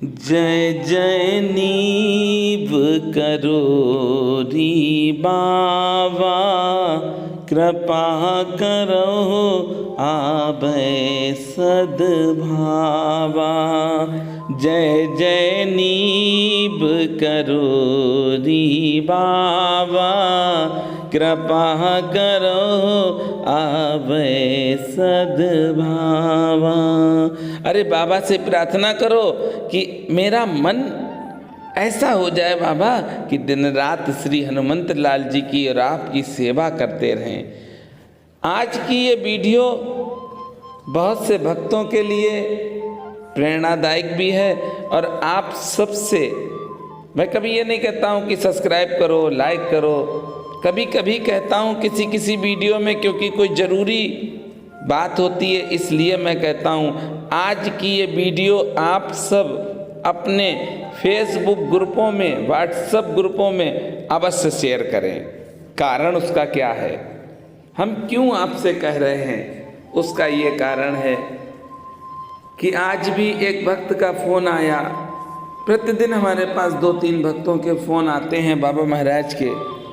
जय जय नीव करोरी बावा, कृपा करो आबै सद्भावा। जय जय नीव करोरी बावा, कृपा करो आबै सद्भावा। अरे बाबा से प्रार्थना करो कि मेरा मन ऐसा हो जाए बाबा कि दिन रात श्री हनुमंत लाल जी की और आपकी सेवा करते रहें। आज की ये वीडियो बहुत से भक्तों के लिए प्रेरणादायक भी है और आप सबसे मैं कभी ये नहीं कहता हूँ कि सब्सक्राइब करो, लाइक करो, कभी कभी कहता हूँ किसी किसी वीडियो में, क्योंकि कोई ज़रूरी बात होती है इसलिए मैं कहता हूँ। आज की ये वीडियो आप सब अपने फेसबुक ग्रुपों में, व्हाट्सएप ग्रुपों में अवश्य शेयर करें। कारण उसका क्या है, हम क्यों आपसे कह रहे हैं, उसका ये कारण है कि आज भी एक भक्त का फ़ोन आया। प्रतिदिन हमारे पास 2-3 भक्तों के फ़ोन आते हैं बाबा महाराज के,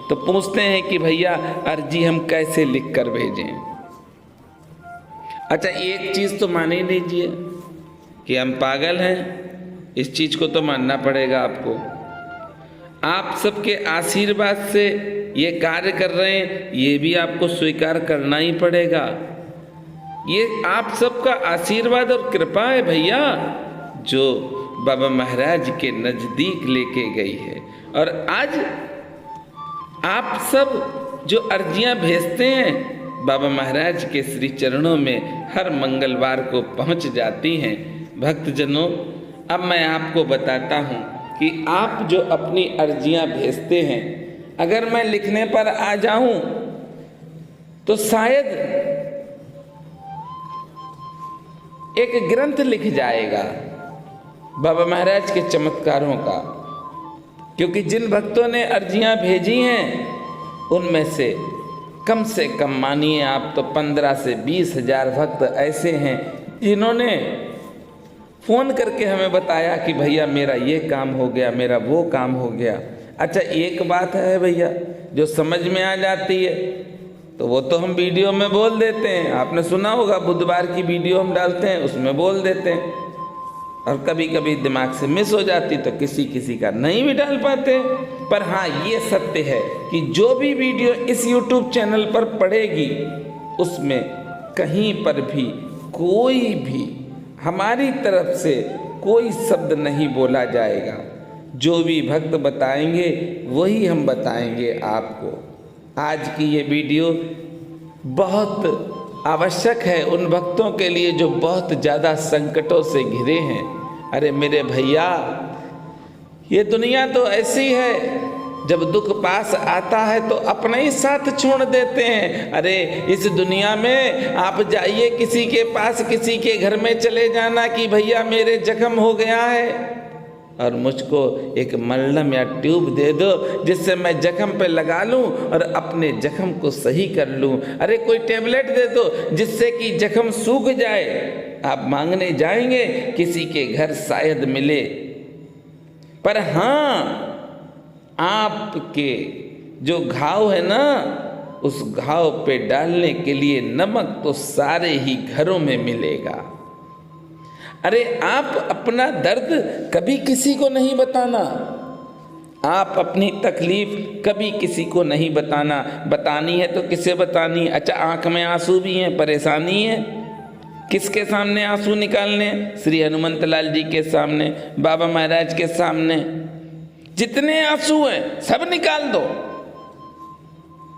तो पूछते हैं कि भैया अर्जी हम कैसे लिख कर भेजें। अच्छा, एक चीज़ तो मान ही लीजिए कि हम पागल हैं, इस चीज़ को तो मानना पड़ेगा आपको। आप सबके आशीर्वाद से ये कार्य कर रहे हैं, ये भी आपको स्वीकार करना ही पड़ेगा। ये आप सबका आशीर्वाद और कृपा है भैया, जो बाबा महाराज के नज़दीक लेके गई है। और आज आप सब जो अर्जियां भेजते हैं बाबा महाराज के श्री चरणों में हर मंगलवार को पहुंच जाती हैं। भक्तजनों, अब मैं आपको बताता हूं कि आप जो अपनी अर्जियां भेजते हैं, अगर मैं लिखने पर आ जाऊं तो शायद एक ग्रंथ लिख जाएगा बाबा महाराज के चमत्कारों का। क्योंकि जिन भक्तों ने अर्जियां भेजी हैं उनमें से कम मानिए आप तो 15 से 20 हजार भक्त ऐसे हैं जिन्होंने फ़ोन करके हमें बताया कि भैया मेरा ये काम हो गया, मेरा वो काम हो गया। अच्छा, एक बात है भैया जो समझ में आ जाती है तो वो तो हम वीडियो में बोल देते हैं। आपने सुना होगा, बुधवार की वीडियो हम डालते हैं उसमें बोल देते हैं, और कभी कभी दिमाग से मिस हो जाती तो किसी किसी का नहीं भी डाल पाते। पर हाँ, ये सत्य है कि जो भी वीडियो इस YouTube चैनल पर पड़ेगी उसमें कहीं पर भी कोई भी हमारी तरफ से कोई शब्द नहीं बोला जाएगा। जो भी भक्त बताएंगे वही हम बताएंगे आपको। आज की ये वीडियो बहुत आवश्यक है उन भक्तों के लिए जो बहुत ज़्यादा संकटों से घिरे हैं। अरे मेरे भैया, ये दुनिया तो ऐसी है, जब दुख पास आता है तो अपना ही साथ छोड़ देते हैं। अरे इस दुनिया में आप जाइए किसी के पास, किसी के घर में चले जाना कि भैया मेरे जख्म हो गया है और मुझको एक मलहम या ट्यूब दे दो जिससे मैं जख्म पे लगा लूं और अपने जख्म को सही कर लूं। अरे कोई टेबलेट दे दो जिससे कि जख्म सूख जाए। आप मांगने जाएंगे किसी के घर, शायद मिले। पर हाँ, आपके जो घाव है ना, उस घाव पे डालने के लिए नमक तो सारे ही घरों में मिलेगा। अरे आप अपना दर्द कभी किसी को नहीं बताना, आप अपनी तकलीफ कभी किसी को नहीं बताना। बतानी है तो किसे बतानी? अच्छा, आंख में आंसू भी हैं, परेशानी है, किसके सामने आंसू निकालने? श्री हनुमंत लाल जी के सामने, बाबा महाराज के सामने। जितने आंसू हैं सब निकाल दो,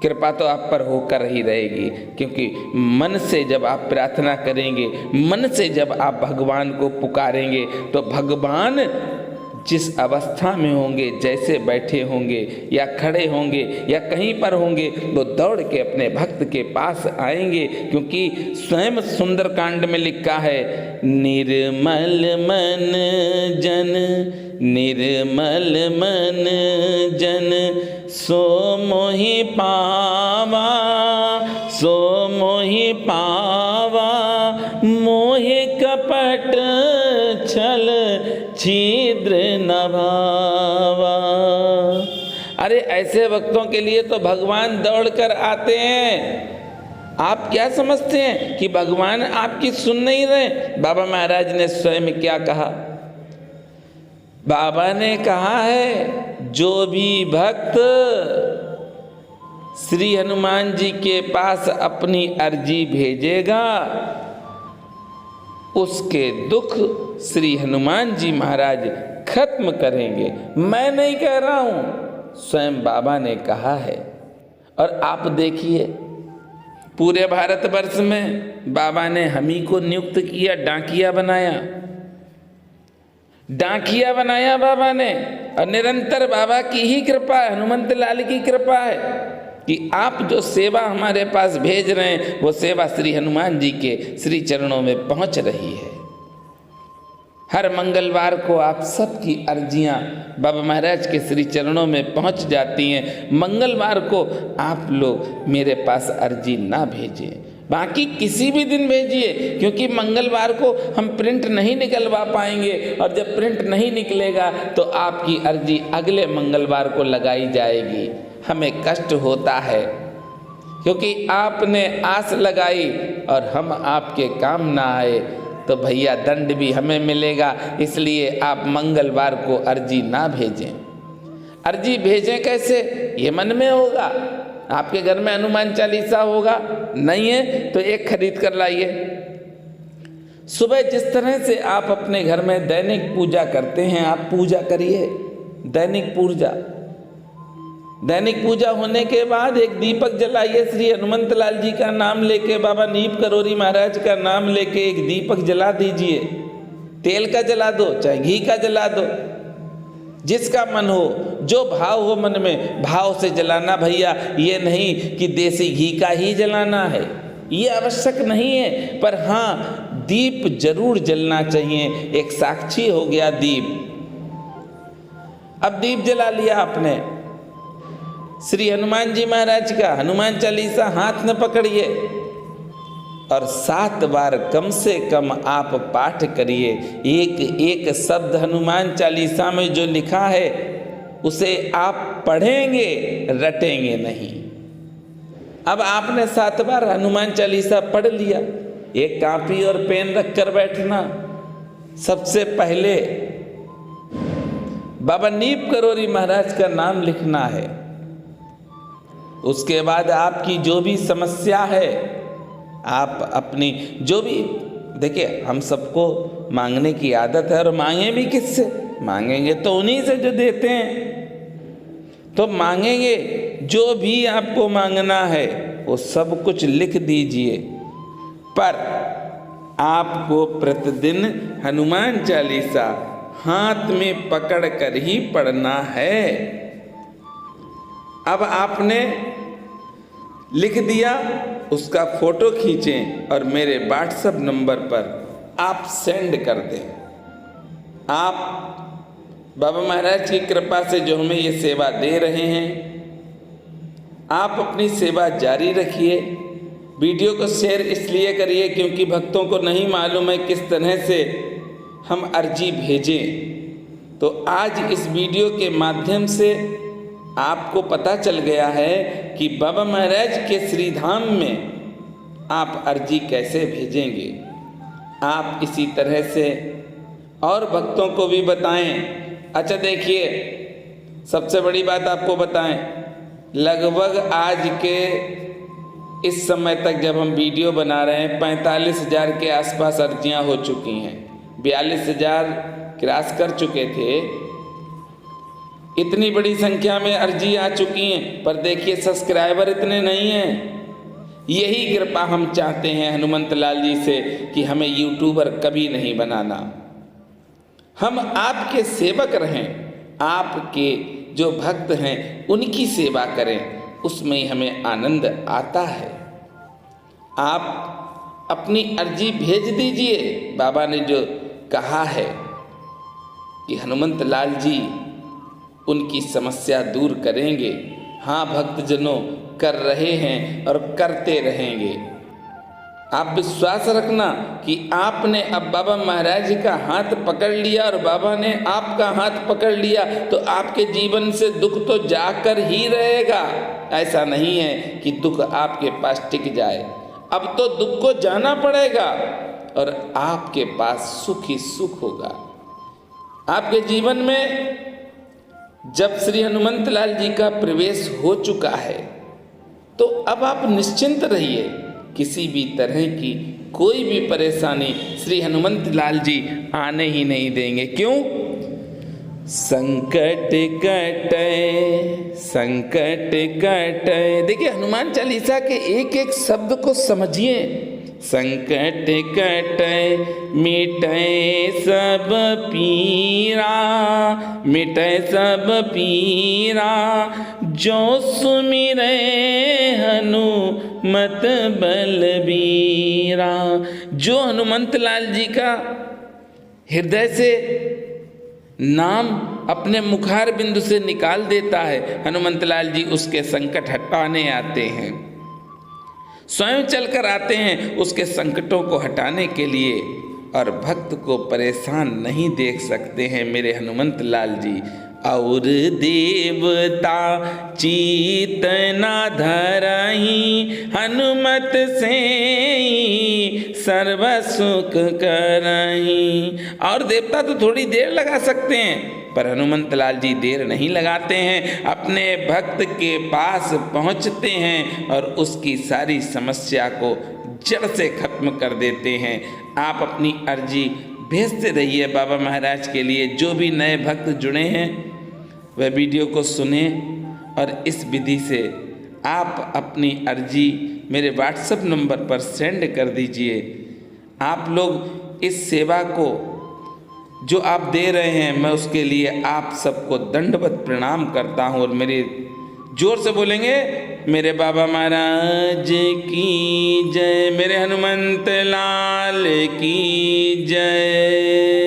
कृपा तो आप पर होकर ही रहेगी। क्योंकि मन से जब आप प्रार्थना करेंगे, मन से जब आप भगवान को पुकारेंगे, तो भगवान जिस अवस्था में होंगे, जैसे बैठे होंगे या खड़े होंगे या कहीं पर होंगे, वो दौड़ के अपने भक्त के पास आएंगे। क्योंकि स्वयं सुंदरकांड में लिखा है, निर्मल मन जन, निर्मल मन जन सो मोहि पावा, सो मोहि पावा, मोहि कपट छल छिद्र न भावा। अरे ऐसे भक्तों के लिए तो भगवान दौड़कर आते हैं। आप क्या समझते हैं कि भगवान आपकी सुन नहीं रहे? बाबा महाराज ने स्वयं क्या कहा? बाबा ने कहा है, जो भी भक्त श्री हनुमान जी के पास अपनी अर्जी भेजेगा उसके दुख श्री हनुमान जी महाराज खत्म करेंगे। मैं नहीं कह रहा हूं, स्वयं बाबा ने कहा है। और आप देखिए, पूरे भारतवर्ष में बाबा ने हम ही को नियुक्त किया, डाकिया बनाया। डाकिया बनाया बाबा ने। और निरंतर बाबा की ही कृपा है, हनुमंत लाल की कृपा है कि आप जो सेवा हमारे पास भेज रहे हैं वो सेवा श्री हनुमान जी के श्री चरणों में पहुंच रही है। हर मंगलवार को आप सबकी अर्जियां बाबा महाराज के श्री चरणों में पहुंच जाती हैं। मंगलवार को आप लोग मेरे पास अर्जी ना भेजें, बाकी किसी भी दिन भेजिए, क्योंकि मंगलवार को हम प्रिंट नहीं निकलवा पाएंगे और जब प्रिंट नहीं निकलेगा तो आपकी अर्जी अगले मंगलवार को लगाई जाएगी। हमें कष्ट होता है क्योंकि आपने आस लगाई और हम आपके काम ना आए तो भैया दंड भी हमें मिलेगा। इसलिए आप मंगलवार को अर्जी ना भेजें। अर्जी भेजें कैसे? ये मन में होगा। आपके घर में हनुमान चालीसा होगा, नहीं है तो एक खरीद कर लाइए। सुबह जिस तरह से आप अपने घर में दैनिक पूजा करते हैं आप पूजा करिए, दैनिक पूजा। दैनिक पूजा होने के बाद एक दीपक जलाइए, श्री हनुमंत लाल जी का नाम लेके, बाबा नीप करोरी महाराज का नाम लेके एक दीपक जला दीजिए। तेल का जला दो चाहे घी का जला दो, जिसका मन हो, जो भाव हो मन में, भाव से जलाना भैया। ये नहीं कि देसी घी का ही जलाना है, ये आवश्यक नहीं है। पर हाँ, दीप जरूर जलना चाहिए। एक साक्षी हो गया दीप। अब दीप जला लिया आपने, श्री हनुमान जी महाराज का हनुमान चालीसा हाथ में पकड़िए और 7 बार कम से कम आप पाठ करिए। एक एक शब्द हनुमान चालीसा में जो लिखा है उसे आप पढ़ेंगे, रटेंगे नहीं। अब आपने 7 बार हनुमान चालीसा पढ़ लिया, एक कॉपी और पेन रखकर बैठना। सबसे पहले बाबा नीप करोरी महाराज का नाम लिखना है। उसके बाद आपकी जो भी समस्या है, आप अपनी जो भी, देखिए हम सबको मांगने की आदत है और मांगे भी किससे? मांगेंगे तो उन्हीं से जो देते हैं। तो मांगेंगे, जो भी आपको मांगना है वो सब कुछ लिख दीजिए। पर आपको प्रतिदिन हनुमान चालीसा हाथ में पकड़ कर ही पढ़ना है। अब आपने लिख दिया, उसका फोटो खींचें और मेरे व्हाट्सएप नंबर पर आप सेंड कर दें। आप बाबा महाराज की कृपा से जो हमें ये सेवा दे रहे हैं, आप अपनी सेवा जारी रखिए। वीडियो को शेयर इसलिए करिए क्योंकि भक्तों को नहीं मालूम है किस तरह से हम अर्जी भेजें। तो आज इस वीडियो के माध्यम से आपको पता चल गया है कि बाबा महाराज के श्री धाम में आप अर्जी कैसे भेजेंगे। आप इसी तरह से और भक्तों को भी बताएं। अच्छा देखिए, सबसे बड़ी बात आपको बताएं, लगभग आज के इस समय तक जब हम वीडियो बना रहे हैं 45,000 के आसपास अर्जियां हो चुकी हैं। 42,000 क्रॉस कर चुके थे। इतनी बड़ी संख्या में अर्जी आ चुकी हैं, पर देखिए सब्सक्राइबर इतने नहीं हैं। यही कृपा हम चाहते हैं हनुमंत लाल जी से कि हमें यूट्यूबर कभी नहीं बनाना। हम आपके सेवक रहें, आपके जो भक्त हैं उनकी सेवा करें, उसमें ही हमें आनंद आता है। आप अपनी अर्जी भेज दीजिए। बाबा ने जो कहा है कि हनुमंत लाल जी उनकी समस्या दूर करेंगे। हाँ, भक्तजनों कर रहे हैं और करते रहेंगे। आप विश्वास रखना कि आपने अब बाबा महाराज जी का हाथ पकड़ लिया और बाबा ने आपका हाथ पकड़ लिया तो आपके जीवन से दुख तो जाकर ही रहेगा। ऐसा नहीं है कि दुख आपके पास टिक जाए, अब तो दुख को जाना पड़ेगा और आपके पास सुख ही सुख होगा। आपके जीवन में जब श्री हनुमंत लाल जी का प्रवेश हो चुका है तो अब आप निश्चिंत रहिए, किसी भी तरह की कोई भी परेशानी श्री हनुमंत लाल जी आने ही नहीं देंगे। क्यों? संकट कटे संकट कटे। देखिए हनुमान चालीसा के एक एक शब्द को समझिए। संकट कटे मिटे सब पीरा, मिटे सब पीरा, जो सुमिरे हनुमत बलबीरा। जो हनुमंत लाल जी का हृदय से नाम अपने मुखार बिंदु से निकाल देता है, हनुमंत लाल जी उसके संकट हटाने आते हैं, स्वयं चलकर आते हैं उसके संकटों को हटाने के लिए। और भक्त को परेशान नहीं देख सकते हैं मेरे हनुमंत लाल जी। और देवता चीत ना धरही, हनुमत से सर्व सुख करही। और देवता तो थोड़ी देर लगा सकते हैं पर हनुमंत लाल जी देर नहीं लगाते हैं, अपने भक्त के पास पहुंचते हैं और उसकी सारी समस्या को जड़ से खत्म कर देते हैं। आप अपनी अर्जी भेजते रहिए बाबा महाराज के लिए। जो भी नए भक्त जुड़े हैं वह वीडियो को सुने और इस विधि से आप अपनी अर्जी मेरे व्हाट्सएप नंबर पर सेंड कर दीजिए। आप लोग इस सेवा को जो आप दे रहे हैं मैं उसके लिए आप सबको दंडवत प्रणाम करता हूँ। और मेरे जोर से बोलेंगे, मेरे बाबा महाराज की जय, मेरे हनुमंत लाल की जय।